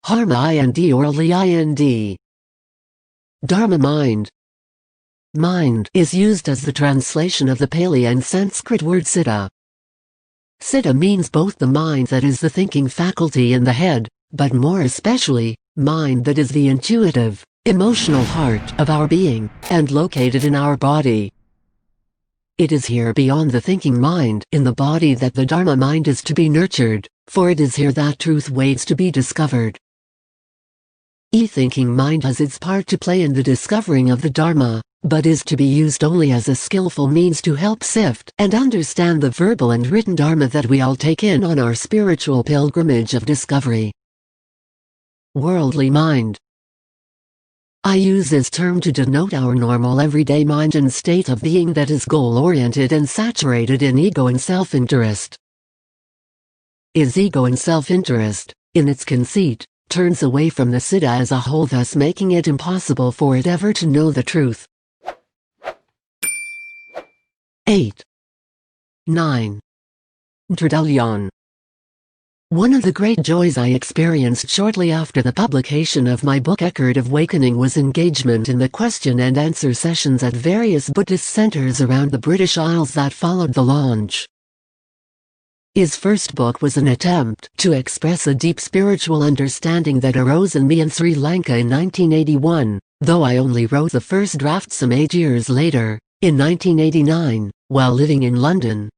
Dharma ind orally ind. Dharma mind. Mind is used as the translation of the Pali and Sanskrit word siddha. Siddha means both the mind that is the thinking faculty in the head, but more especially, mind that is the intuitive, emotional heart of our being, and located in our body. It is here beyond the thinking mind, in the body, that the Dharma mind is to be nurtured, for it is here that truth waits to be discovered. Thinking mind has its part to play in the discovering of the Dharma, but is to be used only as a skillful means to help sift and understand the verbal and written Dharma that we all take in on our spiritual pilgrimage of discovery. Worldly mind. I use this term to denote our normal everyday mind and state of being that is goal-oriented and saturated in ego and self-interest. Ego and self-interest, in its conceit, turns away from the siddha as a whole, thus making it impossible for it ever to know the truth. 8. 9. Introduction. One of the great joys I experienced shortly after the publication of my book Eckhart of Awakening was engagement in the question and answer sessions at various Buddhist centers around the British Isles that followed the launch. His first book was an attempt to express a deep spiritual understanding that arose in me in Sri Lanka in 1981, though I only wrote the first draft some 8 years later, in 1989, while living in London.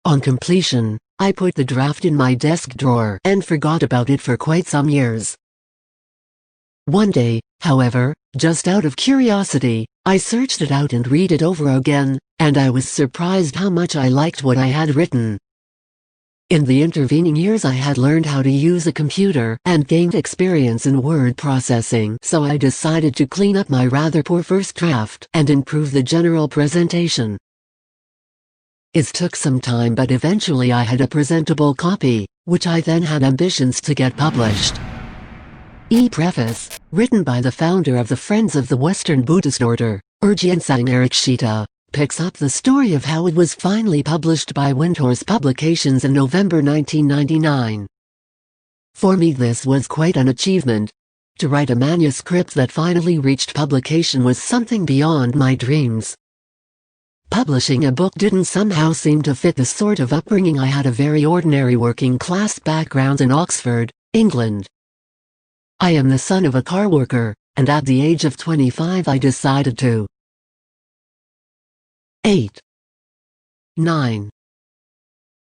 On completion, I put the draft in my desk drawer and forgot about it for quite some years. One day, however, just out of curiosity, I searched it out and read it over again, and I was surprised how much I liked what I had written. In the intervening years I had learned how to use a computer and gained experience in word processing, so I decided to clean up my rather poor first draft and improve the general presentation. It took some time, but eventually I had a presentable copy, which I then had ambitions to get published. Preface, written by the founder of the Friends of the Western Buddhist Order, Urgyen Arakshita, picks up the story of how it was finally published by Windhorse Publications in November 1999. For me this was quite an achievement. To write a manuscript that finally reached publication was something beyond my dreams. Publishing a book didn't somehow seem to fit the sort of upbringing I had, a very ordinary working-class background in Oxford, England. I am the son of a car worker, and at the age of 25 I decided to 8. 9.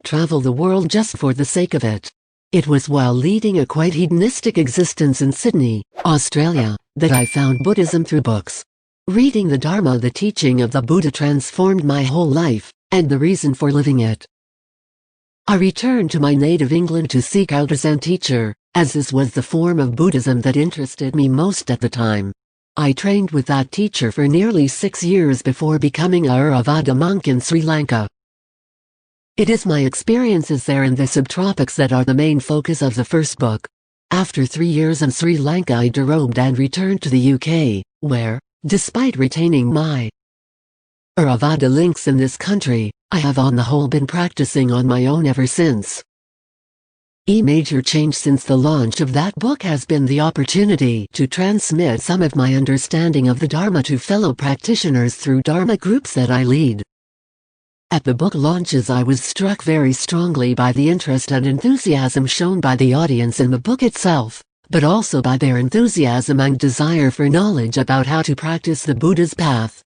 Travel the world just for the sake of it. It was while leading a quite hedonistic existence in Sydney, Australia, that I found Buddhism through books. Reading the Dharma, the teaching of the Buddha, transformed my whole life, and the reason for living it. I returned to my native England to seek out a Zen teacher, as this was the form of Buddhism that interested me most at the time. I trained with that teacher for nearly 6 years before becoming a Theravada monk in Sri Lanka. It is my experiences there in the subtropics that are the main focus of the first book. After 3 years in Sri Lanka I derobed and returned to the UK, where, despite retaining my Theravada links in this country, I have on the whole been practicing on my own ever since. A major change since the launch of that book has been the opportunity to transmit some of my understanding of the Dharma to fellow practitioners through Dharma groups that I lead. At the book launches I was struck very strongly by the interest and enthusiasm shown by the audience in the book itself, but also by their enthusiasm and desire for knowledge about how to practice the Buddha's path.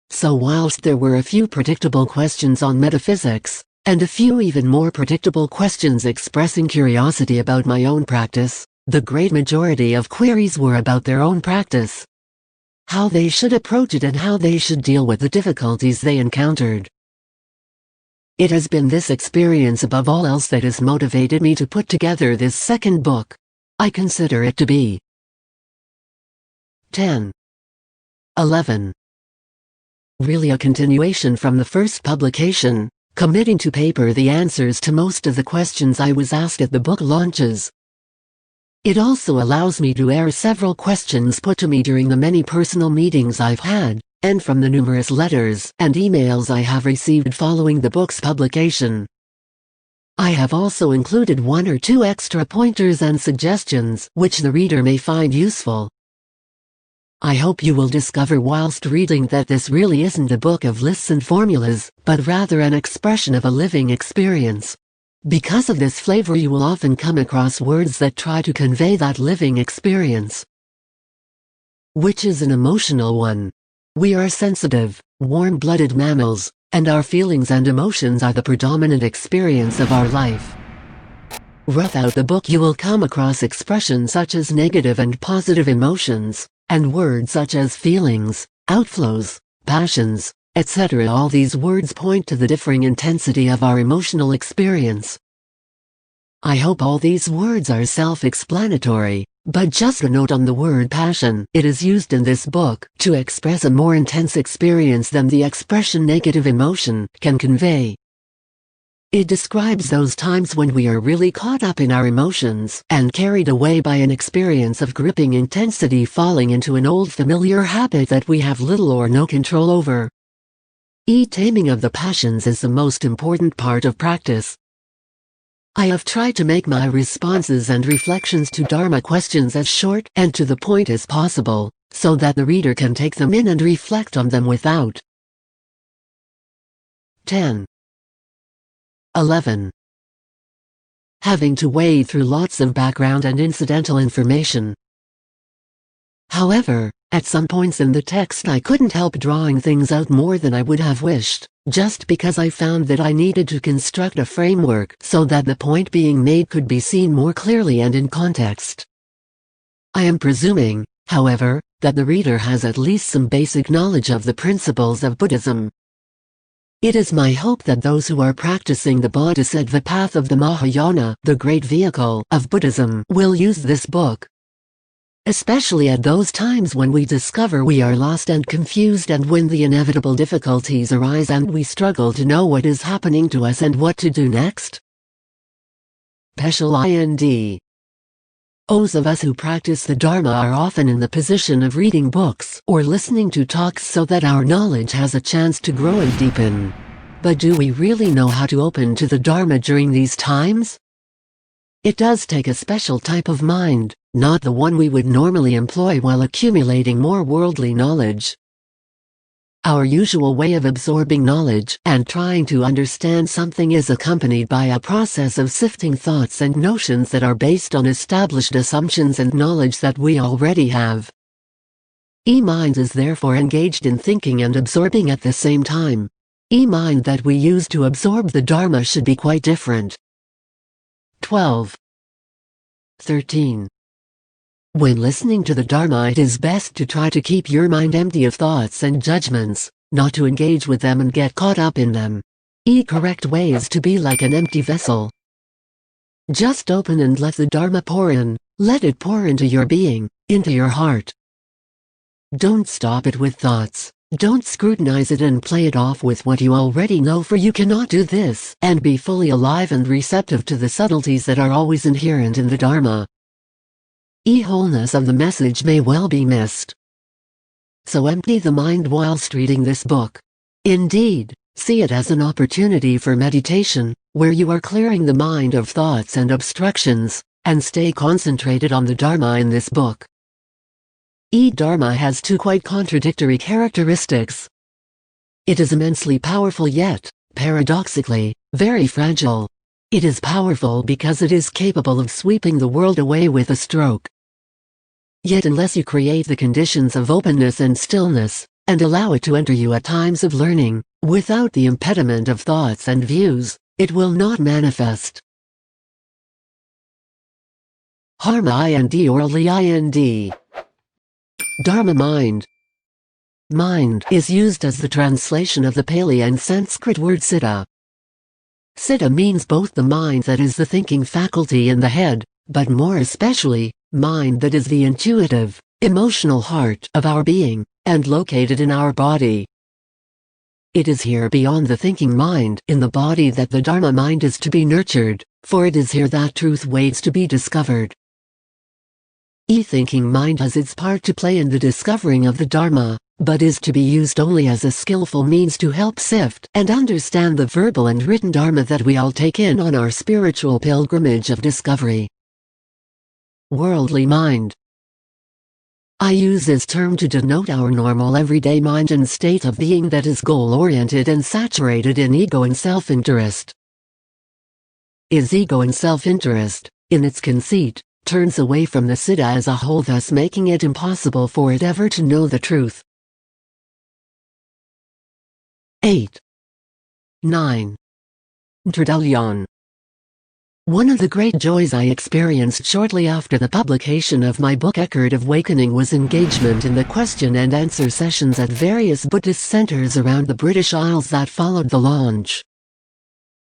So whilst there were a few predictable questions on metaphysics, and a few even more predictable questions expressing curiosity about my own practice, the great majority of queries were about their own practice. How they should approach it and how they should deal with the difficulties they encountered. It has been this experience above all else that has motivated me to put together this second book. I consider it to be 10. 11. Really a continuation from the first publication, committing to paper the answers to most of the questions I was asked at the book launches. It also allows me to air several questions put to me during the many personal meetings I've had, and from the numerous letters and emails I have received following the book's publication. I have also included 1 or 2 extra pointers and suggestions which the reader may find useful. I hope you will discover whilst reading that this really isn't a book of lists and formulas, but rather an expression of a living experience. Because of this flavor, you will often come across words that try to convey that living experience, which is an emotional one. We are sensitive, warm-blooded mammals, and our feelings and emotions are the predominant experience of our life. Throughout the book you will come across expressions such as negative and positive emotions, and words such as feelings, outflows, passions, etc. All these words point to the differing intensity of our emotional experience. I hope all these words are self-explanatory, but just a note on the word passion. It is used in this book to express a more intense experience than the expression negative emotion can convey. It describes those times when we are really caught up in our emotions and carried away by an experience of gripping intensity, falling into an old familiar habit that we have little or no control over. Taming of the passions is the most important part of practice. I have tried to make my responses and reflections to Dharma questions as short and to the point as possible, so that the reader can take them in and reflect on them without 11. Having to wade through lots of background and incidental information. However, at some points in the text I couldn't help drawing things out more than I would have wished, just because I found that I needed to construct a framework so that the point being made could be seen more clearly and in context. I am presuming, however, that the reader has at least some basic knowledge of the principles of Buddhism. It is my hope that those who are practicing the Bodhisattva path of the Mahayana, the great vehicle of Buddhism, will use this book, especially at those times when we discover we are lost and confused, and when the inevitable difficulties arise and we struggle to know what is happening to us and what to do next. Special IND. Those of us who practice the Dharma are often in the position of reading books or listening to talks so that our knowledge has a chance to grow and deepen. But do we really know how to open to the Dharma during these times? It does take a special type of mind, not the one we would normally employ while accumulating more worldly knowledge. Our usual way of absorbing knowledge and trying to understand something is accompanied by a process of sifting thoughts and notions that are based on established assumptions and knowledge that we already have. Mind is therefore engaged in thinking and absorbing at the same time. Mind that we use to absorb the Dharma should be quite different. 13. When listening to the Dharma, it is best to try to keep your mind empty of thoughts and judgments, not to engage with them and get caught up in them. Correct way is to be like an empty vessel. Just open and let the Dharma pour in, let it pour into your being, into your heart. Don't stop it with thoughts, don't scrutinize it and play it off with what you already know, for you cannot do this and be fully alive and receptive to the subtleties that are always inherent in the Dharma. Wholeness of the message may well be missed. So empty the mind whilst reading this book. Indeed, see it as an opportunity for meditation, where you are clearing the mind of thoughts and obstructions, and stay concentrated on the Dharma in this book. Dharma has 2 quite contradictory characteristics. It is immensely powerful, yet, paradoxically, very fragile. It is powerful because it is capable of sweeping the world away with a stroke. Yet unless you create the conditions of openness and stillness, and allow it to enter you at times of learning, without the impediment of thoughts and views, it will not manifest. Dharma IND orally IND. Dharma mind. Mind is used as the translation of the Pali and Sanskrit word citta. Citta means both the mind that is the thinking faculty in the head, but more especially, mind that is the intuitive, emotional heart of our being, and located in our body. It is here beyond the thinking mind in the body that the Dharma mind is to be nurtured, for it is here that truth waits to be discovered. E-thinking mind has its part to play in the discovering of the Dharma, but is to be used only as a skillful means to help sift and understand the verbal and written Dharma that we all take in on our spiritual pilgrimage of discovery. Worldly mind. I use this term to denote our normal everyday mind and state of being that is goal-oriented and saturated in ego and self-interest. Is ego and self-interest, in its conceit, turns away from the Siddha as a whole, thus making it impossible for it ever to know the truth. 8. 9. Tradition. One of the great joys I experienced shortly after the publication of my book Record of Awakening was engagement in the question and answer sessions at various Buddhist centers around the British Isles that followed the launch.